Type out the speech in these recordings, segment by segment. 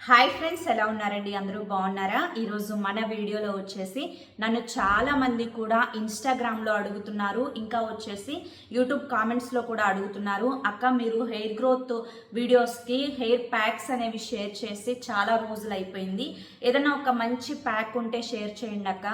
Hi friends, ఎలా ఉన్నారండి? అందరూ బాగున్నారా? ఈరోజు మన వీడియోలో వచ్చేసి నన్ను చాలా మంది కూడా ఇన్స్టాగ్రామ్లో అడుగుతున్నారు, ఇంకా వచ్చేసి యూట్యూబ్ కామెంట్స్లో కూడా అడుగుతున్నారు. అక్క, మీరు హెయిర్ గ్రోత్ వీడియోస్కి హెయిర్ ప్యాక్స్ అనేవి షేర్ చేసి చాలా రోజులు అయిపోయింది. ఏదైనా ఒక మంచి ప్యాక్ ఉంటే షేర్ చేయండి అక్క,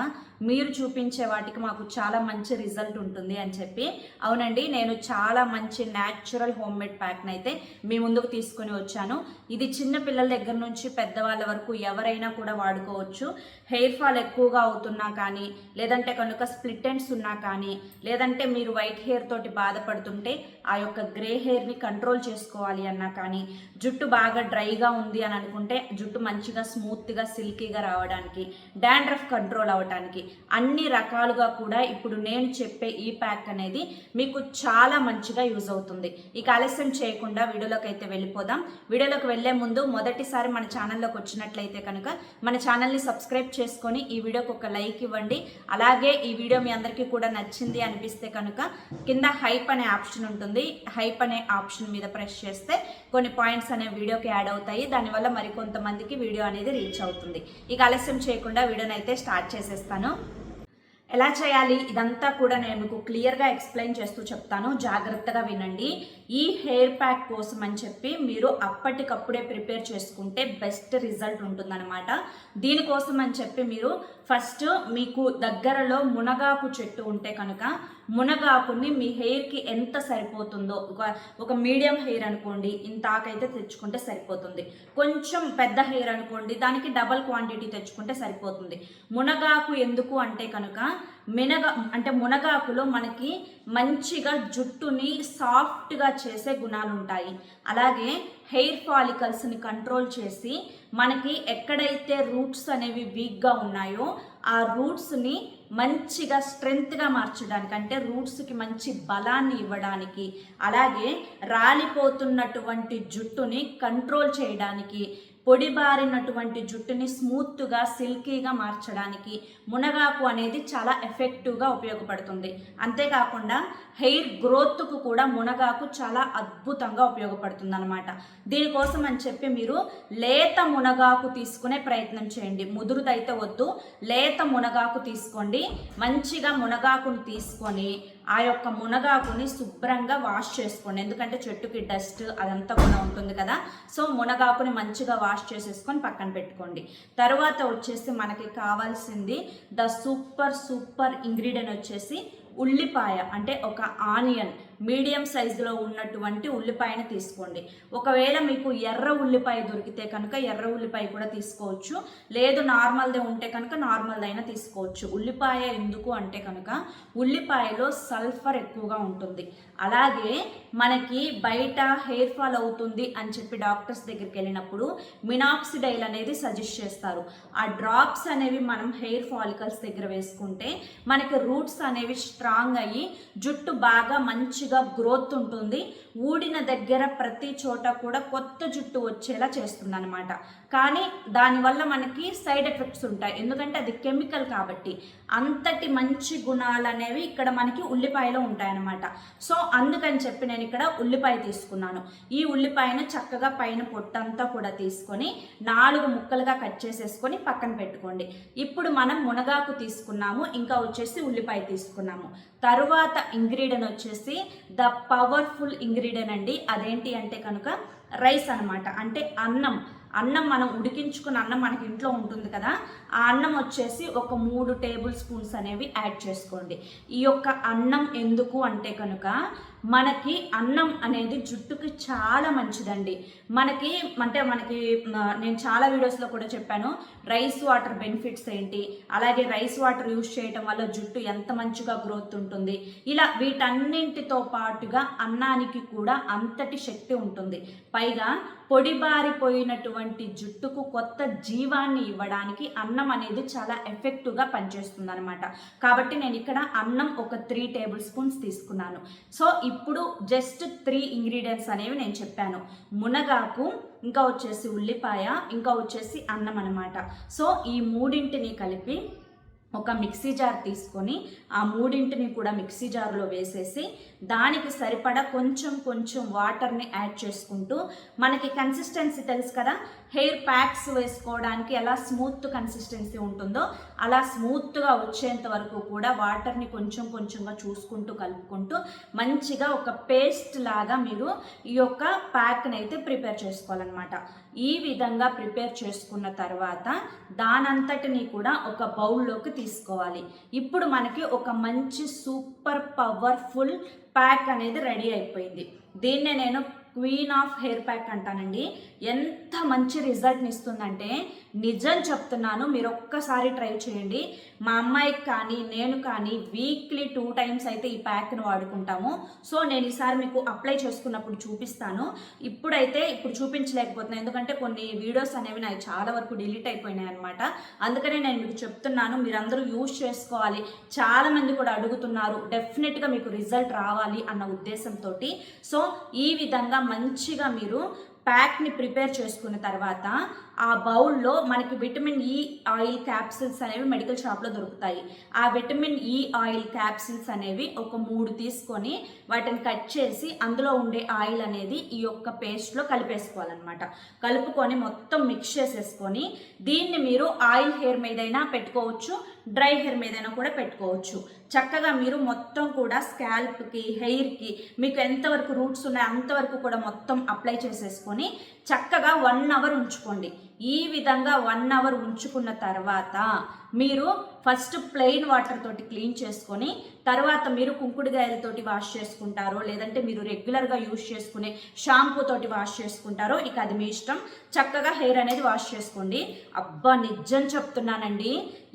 మీరు చూపించే వాటికి మాకు చాలా మంచి రిజల్ట్ ఉంటుంది అని చెప్పి. అవునండి, నేను చాలా మంచి న్యాచురల్ హోమ్ మేడ్ ప్యాక్ని అయితే మీ ముందుకు తీసుకొని వచ్చాను. ఇది చిన్న పిల్లల దగ్గర నుంచి పెద్దవాళ్ళ వరకు ఎవరైనా కూడా వాడుకోవచ్చు. హెయిర్ ఫాల్ ఎక్కువగా అవుతున్నా కానీ, లేదంటే కనుక స్ప్లిట్ ఎండ్స్ ఉన్నా కానీ, లేదంటే మీరు వైట్ హెయిర్ తోటి బాధపడుతుంటే ఆ యొక్క గ్రే హెయిర్ని కంట్రోల్ చేసుకోవాలి అన్నా కానీ, జుట్టు బాగా డ్రైగా ఉంది అని అనుకుంటే జుట్టు మంచిగా స్మూత్గా సిల్కీగా రావడానికి, డాండ్రఫ్ కంట్రోల్ అవ్వడానికి, అన్ని రకాలుగా కూడా ఇప్పుడు నేను చెప్పే ఈ ప్యాక్ అనేది మీకు చాలా మంచిగా యూజ్ అవుతుంది. ఇక ఆలస్యం చేయకుండా వీడియోలోకి అయితే వెళ్ళిపోదాం. వీడియోలోకి వెళ్లే ముందు మొదటిసారి మన ఛానల్లోకి వచ్చినట్లయితే కనుక మన ఛానల్ని సబ్స్క్రైబ్ చేసుకొని ఈ వీడియోకి ఒక లైక్ ఇవ్వండి. అలాగే ఈ వీడియో మీ అందరికీ కూడా నచ్చింది అనిపిస్తే కనుక కింద హైప్ అనే ఆప్షన్ ఉంటుంది. హైప్ అనే ఆప్షన్ మీద ప్రెస్ చేస్తే కొన్ని పాయింట్స్ అనే వీడియోకి యాడ్ అవుతాయి. దానివల్ల మరికొంతమందికి వీడియో అనేది రీచ్ అవుతుంది. ఇక ఆలస్యం చేయకుండా వీడియోని అయితే స్టార్ట్ చేసేస్తాను. ఎలా చేయాలి ఇదంతా కూడా నేను మీకు క్లియర్గా ఎక్స్ప్లెయిన్ చేస్తూ చెప్తాను, జాగ్రత్తగా వినండి. ఈ హెయిర్ ప్యాక్ కోసం అని చెప్పి మీరు అప్పటికప్పుడే ప్రిపేర్ చేసుకుంటే బెస్ట్ రిజల్ట్ ఉంటుందన్నమాట. దీనికోసం అని చెప్పి మీరు ఫస్ట్ మీకు దగ్గరలో మునగాకు చెట్టు ఉంటే కనుక మునగాకుని మీ హెయిర్కి ఎంత సరిపోతుందో, ఒక మీడియం హెయిర్ అనుకోండి ఇంత ఆకైతే తెచ్చుకుంటే సరిపోతుంది. కొంచెం పెద్ద హెయిర్ అనుకోండి దానికి డబల్ క్వాంటిటీ తెచ్చుకుంటే సరిపోతుంది. మునగాకు ఎందుకు అంటే కనుక మునగాకులో మనకి మంచిగా జుట్టుని సాఫ్ట్గా చేసే గుణాలు ఉంటాయి. అలాగే హెయిర్ ఫాలికల్స్ని కంట్రోల్ చేసి మనకి ఎక్కడైతే రూట్స్ అనేవి వీక్గా ఉన్నాయో ఆ రూట్స్ని మంచిగా స్ట్రెంగ్త్గా మార్చడానికి, అంటే రూట్స్కి మంచి బలాన్ని ఇవ్వడానికి, అలాగే రాలిపోతున్నటువంటి జుట్టుని కంట్రోల్ చేయడానికి, పొడిబారినటువంటి జుట్టుని స్మూత్గా సిల్కీగా మార్చడానికి మునగాకు అనేది చాలా ఎఫెక్టివ్గా ఉపయోగపడుతుంది. అంతేకాకుండా హెయిర్ గ్రోత్కు కూడా మునగాకు చాలా అద్భుతంగా ఉపయోగపడుతుంది అనమాట. దీనికోసం అని చెప్పి మీరు లేత మునగాకు తీసుకునే ప్రయత్నం చేయండి. ముదురుదైతే వద్దు, లేత మునగాకు తీసుకోండి. మంచిగా మునగాకుని తీసుకొని ఆ యొక్క మునగాకుని శుభ్రంగా వాష్ చేసుకోండి. ఎందుకంటే చెట్టుకి డస్ట్ అదంతా కూడా ఉంటుంది కదా. సో మునగాకుని మంచిగా వాష్ చేసేసుకొని పక్కన పెట్టుకోండి. తర్వాత వచ్చేసి మనకి కావాల్సింది ద సూపర్ ఇంగ్రీడియంట్ వచ్చేసి ఉల్లిపాయ, అంటే ఒక ఆనియన్ మీడియం సైజులో ఉన్నటువంటి ఉల్లిపాయని తీసుకోండి. ఒకవేళ మీకు ఎర్ర ఉల్లిపాయ దొరికితే కనుక ఎర్ర ఉల్లిపాయ కూడా తీసుకోవచ్చు, లేదు నార్మల్దే ఉంటే కనుక నార్మల్దైనా తీసుకోవచ్చు. ఉల్లిపాయ ఎందుకు అంటే కనుక ఉల్లిపాయలో సల్ఫర్ ఎక్కువగా ఉంటుంది. అలాగే మనకి బయట హెయిర్ ఫాల్ అవుతుంది అని చెప్పి డాక్టర్స్ దగ్గరికి వెళ్ళినప్పుడు మినాక్సిడైల్ అనేది సజెస్ట్ చేస్తారు. ఆ డ్రాప్స్ అనేవి మనం హెయిర్ ఫాలికల్స్ దగ్గర వేసుకుంటే మనకి రూట్స్ అనేవి స్ట్రాంగ్ అయ్యి జుట్టు బాగా మంచిగా గ్రోత్ ఉంటుంది. ఊడిన దగ్గర ప్రతి చోట కూడా కొత్త జుట్టు వచ్చేలా చేస్తుంది అనమాట. కానీ దానివల్ల మనకి సైడ్ ఎఫెక్ట్స్ ఉంటాయి, ఎందుకంటే అది కెమికల్ కాబట్టి. అంతటి మంచి గుణాలు అనేవి ఇక్కడ మనకి ఉల్లిపాయలో ఉంటాయన్నమాట. సో అందుకని చెప్పి నేను ఇక్కడ ఉల్లిపాయ తీసుకున్నాను. ఈ ఉల్లిపాయను చక్కగా పైన పొట్టంతా కూడా తీసుకొని 4 ముక్కలుగా కట్ చేసేసుకొని పక్కన పెట్టుకోండి. ఇప్పుడు మనం మునగాకు తీసుకున్నాము, ఇంకా వచ్చేసి ఉల్లిపాయ తీసుకున్నాము. తరువాత ఇంగ్రీడియంట్ వచ్చేసి ద పవర్ఫుల్ ఇంగ్రీడియంట్ అండి. అదేంటి అంటే కనుక రైస్ అనమాట, అంటే అన్నం. మనం ఉడికించుకున్న అన్నం మనకి ఇంట్లో ఉంటుంది కదా, ఆ అన్నం వచ్చేసి ఒక 3 టేబుల్ స్పూన్స్ అనేవి యాడ్ చేసుకోండి. ఈ యొక్క అన్నం ఎందుకు అంటే కనుక మనకి అన్నం అనేది జుట్టుకి చాలా మంచిదండి. మనకి నేను చాలా వీడియోస్లో కూడా చెప్పాను రైస్ వాటర్ బెనిఫిట్స్ ఏంటి, అలాగే రైస్ వాటర్ యూజ్ చేయటం వల్ల జుట్టు ఎంత మంచిగా గ్రోత్ ఉంటుంది. ఇలా వీటన్నింటితో పాటుగా అన్నానికి కూడా అంతటి శక్తి ఉంటుంది. పైగా పొడిబారిపోయినటువంటి జుట్టుకు కొత్త జీవాన్ని ఇవ్వడానికి అన్నం అనేది చాలా ఎఫెక్టివ్గా పనిచేస్తుంది అనమాట. కాబట్టి నేను ఇక్కడ అన్నం ఒక 3 టేబుల్ స్పూన్స్ తీసుకున్నాను. సో ఇప్పుడు జస్ట్ 3 ఇంగ్రీడియంట్స్ అనేవి నేను చెప్పాను. మునగాకు, ఇంకా వచ్చేసి ఉల్లిపాయ, ఇంకా వచ్చేసి అన్నం అనమాట. సో ఈ మూడింటిని కలిపి ఒక మిక్సీ జార్ తీసుకొని ఆ మూడింటిని కూడా మిక్సీ జార్లో వేసేసి దానికి సరిపడా కొంచెం వాటర్ని యాడ్ చేసుకుంటూ, మనకి కన్సిస్టెన్సీ తెలుసు కదా, హెయిర్ ప్యాక్స్ వేసుకోవడానికి ఎలా స్మూత్ కన్సిస్టెన్సీ ఉంటుందో అలా స్మూత్గా వచ్చేంత వరకు కూడా వాటర్ని కొంచెం కొంచెంగా చూసుకుంటూ కలుపుకుంటూ మంచిగా ఒక పేస్ట్ లాగా మీరు ఈ యొక్క ప్యాక్ని అయితే ప్రిపేర్ చేసుకోవాలన్నమాట. ఈ విధంగా ప్రిపేర్ చేసుకున్న తర్వాత దానంతటిని కూడా ఒక బౌల్లోకి తీసుకోవాలి. ఇప్పుడు మనకి ఒక మంచి సూపర్ పవర్ఫుల్ ప్యాక్ అనేది రెడీ అయిపోయింది. దీన్నే నేను క్వీన్ ఆఫ్ హెయిర్ ప్యాక్ అంటానండి. ఎంత మంచి రిజల్ట్ని ఇస్తుందంటే నిజం చెప్తున్నాను, మీరు ఒక్కసారి ట్రై చేయండి. మా అమ్మాయికి కానీ నేను కానీ వీక్లీ 2 times అయితే ఈ ప్యాక్ను వాడుకుంటాము. సో నేను ఈసారి మీకు అప్లై చేసుకున్నప్పుడు చూపిస్తాను. ఇప్పుడు చూపించలేకపోతున్నాను, ఎందుకంటే కొన్ని వీడియోస్ అనేవి నాకు చాలా వరకు డిలీట్ అయిపోయినాయి అనమాట. అందుకనే నేను మీకు చెప్తున్నాను, మీరందరూ యూజ్ చేసుకోవాలి. చాలామంది కూడా అడుగుతున్నారు, డెఫినెట్గా మీకు రిజల్ట్ రావాలి అన్న ఉద్దేశంతో. సో ఈ విధంగా మంచిగా మీరు ప్యాక్ని ప్రిపేర్ చేసుకున్న తర్వాత ఆ బౌల్లో మనకి విటమిన్ ఈ ఆయిల్ క్యాప్సిల్స్ అనేవి మెడికల్ షాప్లో దొరుకుతాయి. ఆ విటమిన్ ఈ ఆయిల్ క్యాప్సిల్స్ అనేవి ఒక 3 తీసుకొని వాటిని కట్ చేసి అందులో ఉండే ఆయిల్ అనేది ఈ యొక్క పేస్ట్లో కలిపేసుకోవాలన్నమాట. కలుపుకొని మొత్తం మిక్స్ చేసేసుకొని దీన్ని మీరు ఆయిల్ హెయిర్ మీదైనా పెట్టుకోవచ్చు, డ్రై హెయిర్ మీదైనా కూడా పెట్టుకోవచ్చు. చక్కగా మీరు మొత్తం కూడా స్కాల్ప్కి, హెయిర్కి మీకు ఎంతవరకు రూట్స్ ఉన్నాయో అంతవరకు కూడా మొత్తం అప్లై చేసేసుకొని చక్కగా 1 hour ఉంచుకోండి. ఈ విధంగా 1 hour ఉంచుకున్న తర్వాత మీరు ఫస్ట్ ప్లెయిన్ వాటర్ తోటి క్లీన్ చేసుకొని తర్వాత మీరు కుంకుడుగాయలతోటి వాష్ చేసుకుంటారో లేదంటే మీరు రెగ్యులర్గా యూజ్ చేసుకునే షాంపూ తోటి వాష్ చేసుకుంటారో ఇక అది మీ ఇష్టం. చక్కగా హెయిర్ అనేది వాష్ చేసుకోండి. అబ్బా నిజం చెప్తున్నానండి,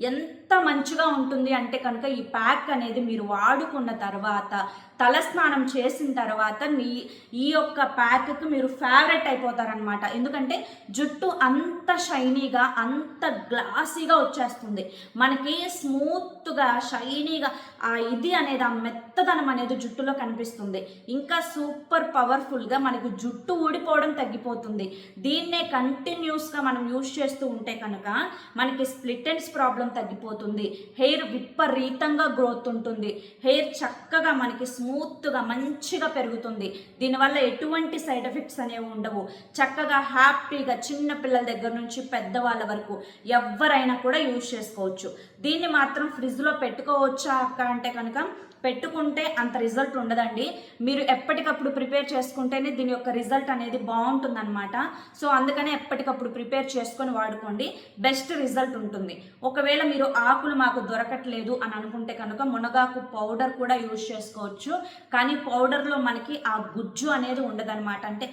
ఎంత మంచిగా ఉంటుంది అంటే కనుక ఈ ప్యాక్ అనేది మీరు వాడుకున్న తర్వాత తలస్నానం చేసిన తర్వాత ఈ యొక్క ప్యాక్కి మీరు ఫేవరెట్ అయిపోతారనమాట. ఎందుకంటే జుట్టు అంత షైనీగా అంత గ్లాసీగా వచ్చేస్తుంది. మనకి స్మూత్గా షైనీగా ఇది అనేది ఆ మెత్తదనం అనేది జుట్టులో కనిపిస్తుంది. ఇంకా సూపర్ పవర్ఫుల్గా మనకు జుట్టు ఊడిపోవడం తగ్గిపోతుంది. దీన్నే కంటిన్యూస్గా మనం యూజ్ చేస్తూ ఉంటే కనుక మనకి స్ప్లిట్ ఎండ్స్ ప్రాబ్లం తగ్గిపోతుంది. హెయిర్ విపరీతంగా గ్రోత్ ఉంటుంది. హెయిర్ చక్కగా మనకి స్మూత్గా మంచిగా పెరుగుతుంది. దీనివల్ల ఎటువంటి సైడ్ ఎఫెక్ట్స్ అనేవి ఉండవు. చక్కగా హ్యాపీగా చిన్న పిల్లల దగ్గర నుంచి పెద్దవాళ్ళ వరకు ఎవరైనా కూడా యూజ్ చేసుకోవచ్చు. దీన్ని మాత్రం ఫ్రిడ్జ్లో పెట్టుకోవచ్చా అక్క అంటే కనుక పెట్టుకుంటే అంత రిజల్ట్ ఉండదండి. మీరు ఎప్పటికప్పుడు ప్రిపేర్ చేసుకుంటేనే దీని యొక్క రిజల్ట్ అనేది బాగుంటుందన్నమాట. సో అందుకనే ఎప్పటికప్పుడు ప్రిపేర్ చేసుకొని వాడుకోండి, బెస్ట్ రిజల్ట్ ఉంటుంది. ఒకవేళ మీరు ఆకులు మాకు దొరకట్లేదు అని అనుకుంటే కనుక మునగాకు పౌడర్ కూడా యూజ్ చేసుకోవచ్చు. కానీ పౌడర్లో మనకి ఆ గుజ్జు అనేది ఉండదన్నమాట. అంటే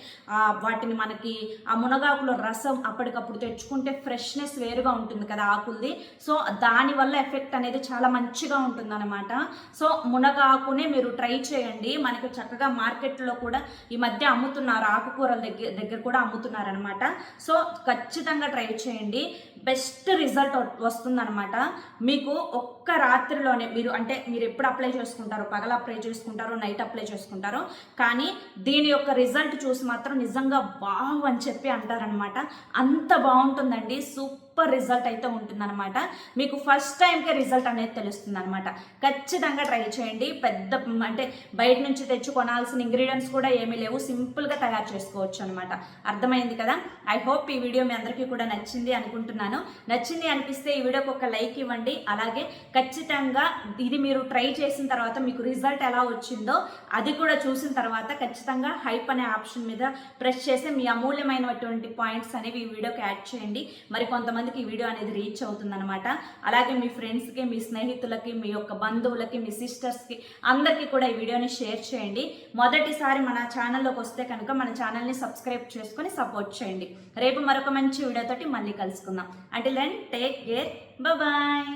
వాటిని మనకి ఆ మునగాకులో రసం అప్పటికప్పుడు తెచ్చుకుంటే ఫ్రెష్నెస్ వేరుగా ఉంటుంది కదా ఆకులది. సో దానివల్ల ఎఫెక్ట్ అనేది చాలా మంచిగా ఉంటుందన్నమాట. సో మునగాకునే మీరు ట్రై చేయండి. మనకి చక్కగా మార్కెట్లో కూడా ఈ మధ్య అమ్ముతున్నారు, ఆకుకూరల దగ్గర కూడా అమ్ముతున్నారు అనమాట. సో ఖచ్చితంగా ట్రై చేయండి, బెస్ట్ రిజల్ట్ వస్తుందన్నమాట. మీకు ఒక్క రాత్రిలోనే మీరు ఎప్పుడు అప్లై చేసుకుంటారో, పగల అప్లై చేసుకుంటారో, నైట్ అప్లై చేసుకుంటారో, కానీ దీని యొక్క రిజల్ట్ చూసి మాత్రం నిజంగా వావ్ అని చెప్పి అంటారనమాట. అంత బాగుంటుందండి, సూపర్ రిజల్ట్ అయితే ఉంటుందన్నమాట. మీకు ఫస్ట్ టైంకే రిజల్ట్ అనేది తెలుస్తుంది అనమాట. ఖచ్చితంగా ట్రై చేయండి. బయట నుంచి తెచ్చి కొనాల్సిన ఇంగ్రీడియంట్స్ కూడా ఏమీ లేవు, సింపుల్గా తయారు చేసుకోవచ్చు అనమాట. అర్థమైంది కదా? ఐ హోప్ ఈ వీడియో మీ అందరికీ కూడా నచ్చింది అనుకుంటున్నాను. నచ్చింది అనిపిస్తే ఈ వీడియోకి ఒక లైక్ ఇవ్వండి. అలాగే ఖచ్చితంగా ఇది మీరు ట్రై చేసిన తర్వాత మీకు రిజల్ట్ ఎలా వచ్చిందో అది కూడా చూసిన తర్వాత ఖచ్చితంగా హైప్ అనే ఆప్షన్ మీద ప్రెస్ చేసి మీ అమూల్యమైనటువంటి పాయింట్స్ అనేవి ఈ వీడియోకి యాడ్ చేయండి. మరి కొంతమందికి ఈ వీడియో అనేది రీచ్ అవుతుందన్నమాట. అలాగే మీ ఫ్రెండ్స్కి, మీ స్నేహితులకి, మీ యొక్క బంధువులకి, మీ సిస్టర్స్కి అందరికీ కూడా ఈ వీడియోని షేర్ చేయండి. మొదటిసారి మన ఛానల్లోకి వస్తే కనుక మన ఛానల్ని సబ్స్క్రైబ్ చేసుకొని సపోర్ట్ చేయండి. రేపు మరొక మంచి వీడియోతోటి మళ్ళీ కలుసుకుందాం. Until then take care, bye.